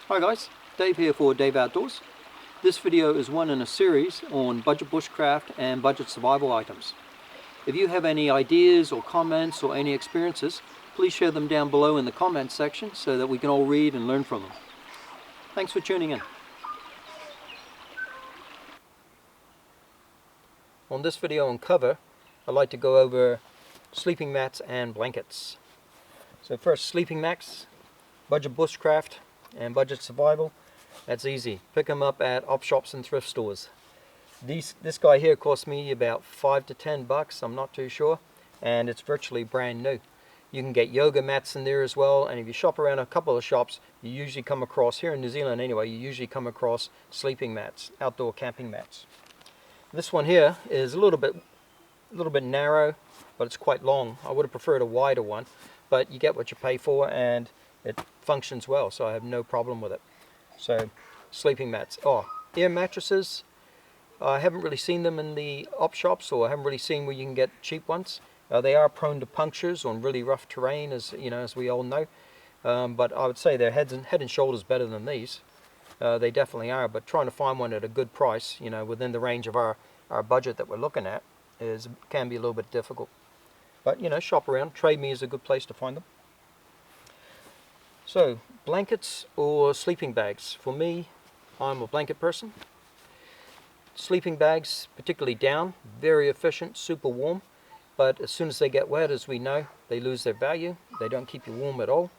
Hi guys, Dave here for Dave Outdoors. This video is one in a series on budget bushcraft and budget survival items. If you have any ideas or comments or any experiences, please share them down below in the comments section so that we can all read and learn from them. Thanks for tuning in. On this video on cover, I'd like to go over sleeping mats and blankets. So first, sleeping mats, budget bushcraft and budget survival. That's easy. Pick them up at op shops and thrift stores. This guy here cost me about $5 to $10, I'm not too sure, and it's virtually brand new. You can get yoga mats in there as well, and if you shop around a couple of shops, you usually come across, here in New Zealand anyway, you usually come across sleeping mats, outdoor camping mats. This one here is a little bit narrow, but it's quite long. I would have preferred a wider one, but you get what you pay for, and it functions well, so I have no problem with it. So, sleeping mats. Air mattresses. I haven't really seen them in the op shops, or I haven't really seen where you can get cheap ones. They are prone to punctures on really rough terrain, as we all know. But I would say they're head and shoulders better than these. They definitely are. But trying to find one at a good price, within the range of our budget that we're looking at, can be a little bit difficult. But shop around. Trade Me is a good place to find them. So, blankets or sleeping bags. For me, I'm a blanket person. Sleeping bags, particularly down, very efficient, super warm, but as soon as they get wet, as we know, they lose their value. They don't keep you warm at all.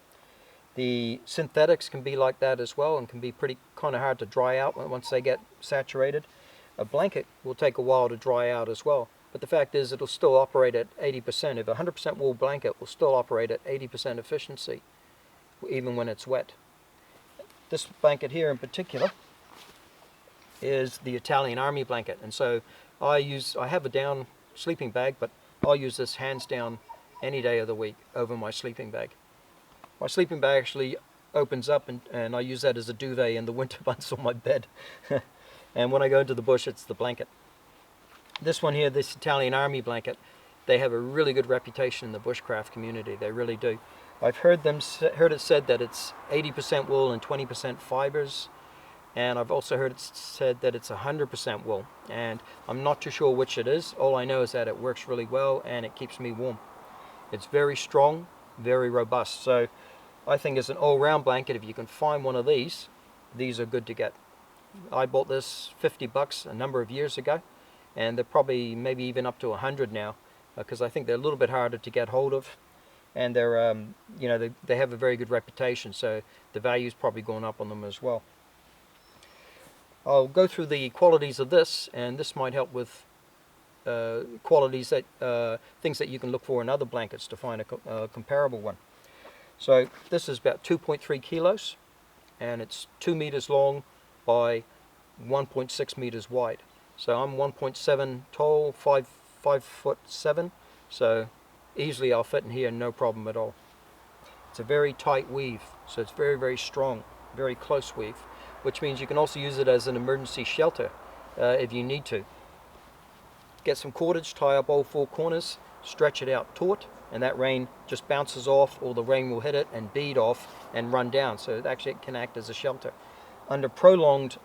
The synthetics can be like that as well, and can be kind of hard to dry out once they get saturated. A blanket will take a while to dry out as well, but the fact is it'll still operate at 80%. If a 100% wool blanket will still operate at 80% efficiency, even when it's wet. This blanket here in particular is the Italian Army blanket, and so I have a down sleeping bag, but I'll use this hands down any day of the week over my sleeping bag. My sleeping bag actually opens up, and I use that as a duvet in the winter months on my bed. And when I go into the bush, it's the blanket. This one here, this Italian Army blanket, they have a really good reputation in the bushcraft community. They really do. I've heard it said that it's 80% wool and 20% fibers, and I've also heard it said that it's 100% wool, and I'm not too sure which it is. All I know is that it works really well and it keeps me warm. It's very strong, very robust, so I think as an all-round blanket, if you can find one of these are good to get. I bought this $50 a number of years ago, and they're probably maybe even up to 100 now, because I think they're a little bit harder to get hold of. And they're, they have a very good reputation, so the value's probably gone up on them as well. I'll go through the qualities of this, and this might help with qualities that things that you can look for in other blankets to find a comparable one. So this is about 2.3 kilos, and it's 2 meters long by 1.6 meters wide. So I'm 1.7 tall, 5'7", so easily I'll fit in here, no problem at all. It's a very tight weave, so it's very, very strong, very close weave, which means you can also use it as an emergency shelter if you need to. Get some cordage, tie up all four corners, stretch it out taut, and that rain just bounces off, or the rain will hit it and bead off and run down, so it can act as a shelter. Under prolonged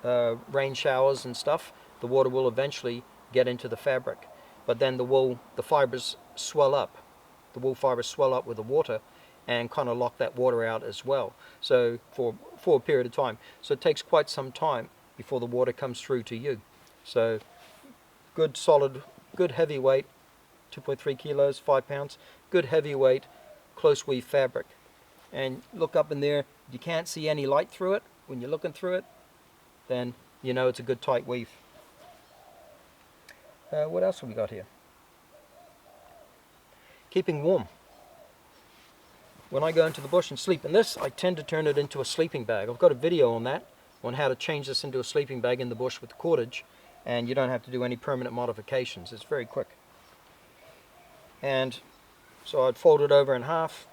rain showers and stuff, the water will eventually get into the fabric, but then the fibers swell up. The wool fibers swell up with the water and kind of lock that water out as well, so for a period of time. So it takes quite some time before the water comes through to you. So good solid, good heavy weight, 2.3 kilos, 5 pounds, good heavy weight, close weave fabric. And look up in there, you can't see any light through it. When you're looking through it, then you know it's a good tight weave. What else have we got here? Keeping warm. When I go into the bush and sleep in this, I tend to turn it into a sleeping bag. I've got a video on that, on how to change this into a sleeping bag in the bush with the cordage, and you don't have to do any permanent modifications. It's very quick. And so I'd fold it over in half,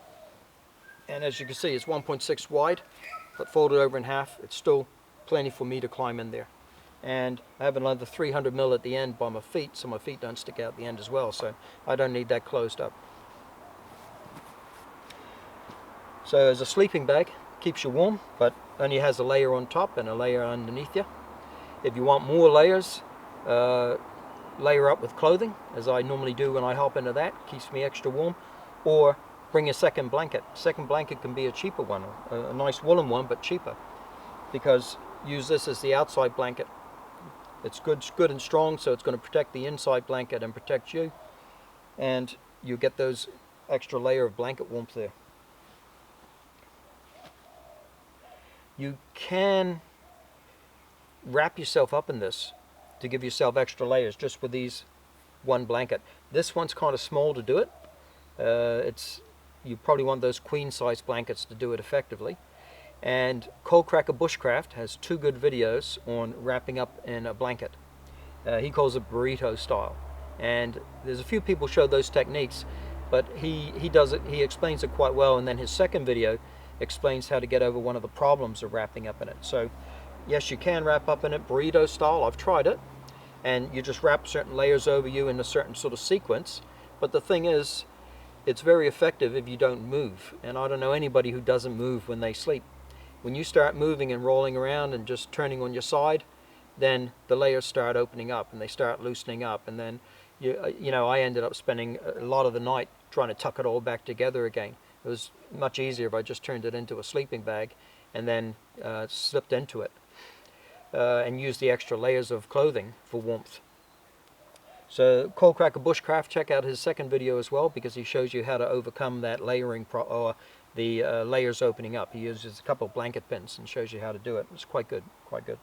and as you can see, it's 1.6 wide, but folded over in half, it's still plenty for me to climb in there. And I have another 300 mil at the end by my feet, so my feet don't stick out the end as well, so I don't need that closed up. So as a sleeping bag, keeps you warm, but only has a layer on top and a layer underneath you. If you want more layers, layer up with clothing, as I normally do when I hop into that. Keeps me extra warm. Or bring a second blanket. Second blanket can be a cheaper one, a nice woolen one, but cheaper, because use this as the outside blanket. It's good and strong, so it's going to protect the inside blanket and protect you, and you get those extra layer of blanket warmth there. You can wrap yourself up in this to give yourself extra layers just with these one blanket. This one's kind of small to do it. You probably want those queen size blankets to do it effectively. And Cold Cracker Bushcraft has 2 good videos on wrapping up in a blanket. He calls it burrito style, and there's a few people show those techniques, but he does it, he explains it quite well. And then his second video explains how to get over one of the problems of wrapping up in it. So yes, you can wrap up in it burrito style. I've tried it, and you just wrap certain layers over you in a certain sort of sequence. But the thing is, it's very effective if you don't move, and I don't know anybody who doesn't move when they sleep. When you start moving and rolling around and just turning on your side, then the layers start opening up and they start loosening up, and then you know, I ended up spending a lot of the night trying to tuck it all back together again. It was much easier if I just turned it into a sleeping bag and then slipped into it and used the extra layers of clothing for warmth. So Cold Cracker Bushcraft, check out his second video as well, because he shows you how to overcome that layering or the layers opening up. He uses a couple of blanket pins and shows you how to do it. It's quite good, quite good.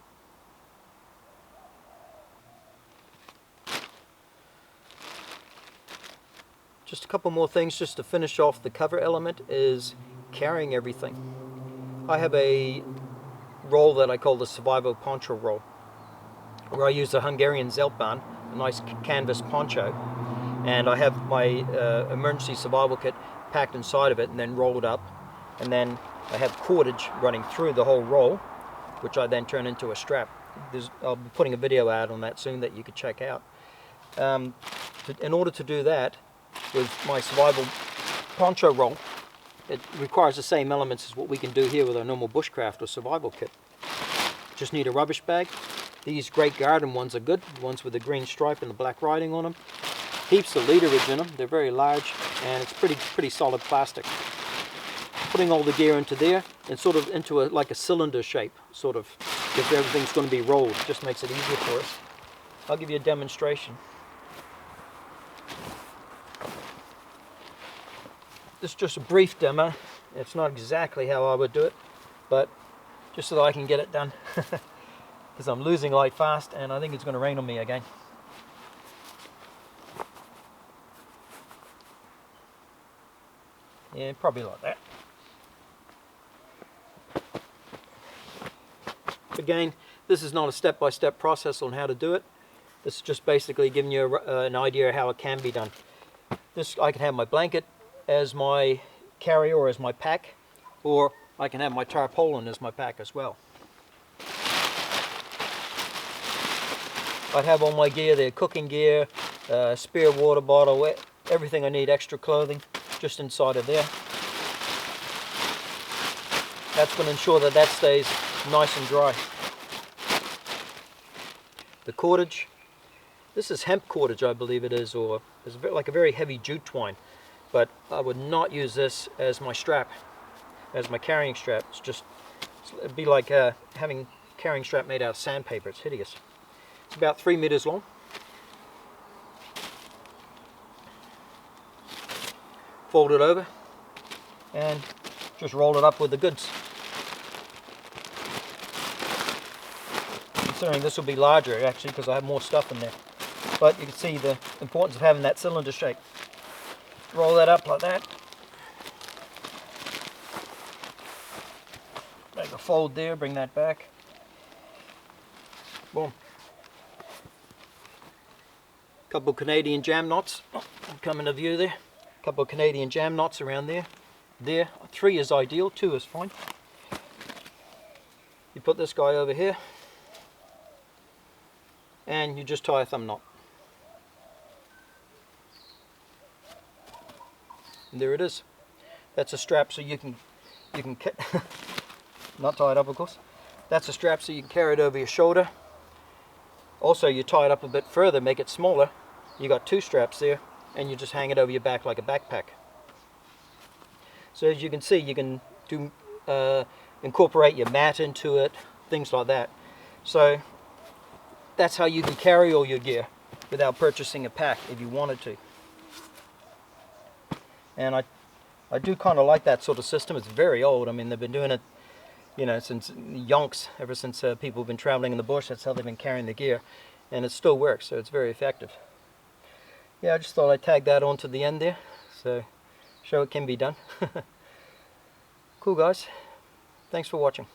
Just a couple more things just to finish off the cover element is carrying everything. I have a roll that I call the Survival Poncho roll, where I use a Hungarian Zeltbahn, a nice canvas poncho, and I have my emergency survival kit packed inside of it and then rolled up, and then I have cordage running through the whole roll, which I then turn into a strap. I'll be putting a video out on that soon that you could check out. In order to do that with my survival poncho roll, it requires the same elements as what we can do here with our normal bushcraft or survival kit. Just need a rubbish bag. These Great Garden ones are good, the ones with the green stripe and the black writing on them. Heaps of literage in them, they're very large, and it's pretty solid plastic. Putting all the gear into there and sort of into like a cylinder shape, sort of, if everything's going to be rolled, it just makes it easier for us. I'll give you a demonstration. This is just a brief demo. It's not exactly how I would do it, but just so that I can get it done. Because I'm losing light fast and I think it's going to rain on me again. Yeah, probably like that. Again, this is not a step-by-step process on how to do it. This is just basically giving you an idea of how it can be done. I can have my blanket as my carrier or as my pack, or I can have my tarpaulin as my pack as well. I have all my gear there, cooking gear, spare water bottle, everything I need, extra clothing, just inside of there. That's going to ensure that that stays nice and dry. The cordage, this is hemp cordage I believe it is, or it's like a very heavy jute twine, but I would not use this as my strap, as my carrying strap. It'd be like having a carrying strap made out of sandpaper. It's hideous. It's about 3 meters long. Fold it over and just roll it up with the goods. Considering this will be larger actually because I have more stuff in there. But you can see the importance of having that cylinder shape. Roll that up like that. Make a fold there, bring that back. Boom. Couple Canadian jam knots. Come into view there. Couple of Canadian jam knots around there. There. 3 is ideal, 2 is fine. You put this guy over here and you just tie a thumb knot. And there it is. That's a strap, so you can not tied up of course. That's a strap so you can carry it over your shoulder. Also you tie it up a bit further, make it smaller. You got 2 straps there, and you just hang it over your back like a backpack. So as you can see, you can do incorporate your mat into it, things like that. So that's how you can carry all your gear without purchasing a pack if you wanted to. And I do kind of like that sort of system. It's very old. I mean, they've been doing it, you know, since yonks, ever since people have been traveling in the bush. That's how they've been carrying the gear, and it still works, so it's very effective. Yeah, I just thought I'd tag that onto the end there, so show it can be done. Cool guys, thanks for watching.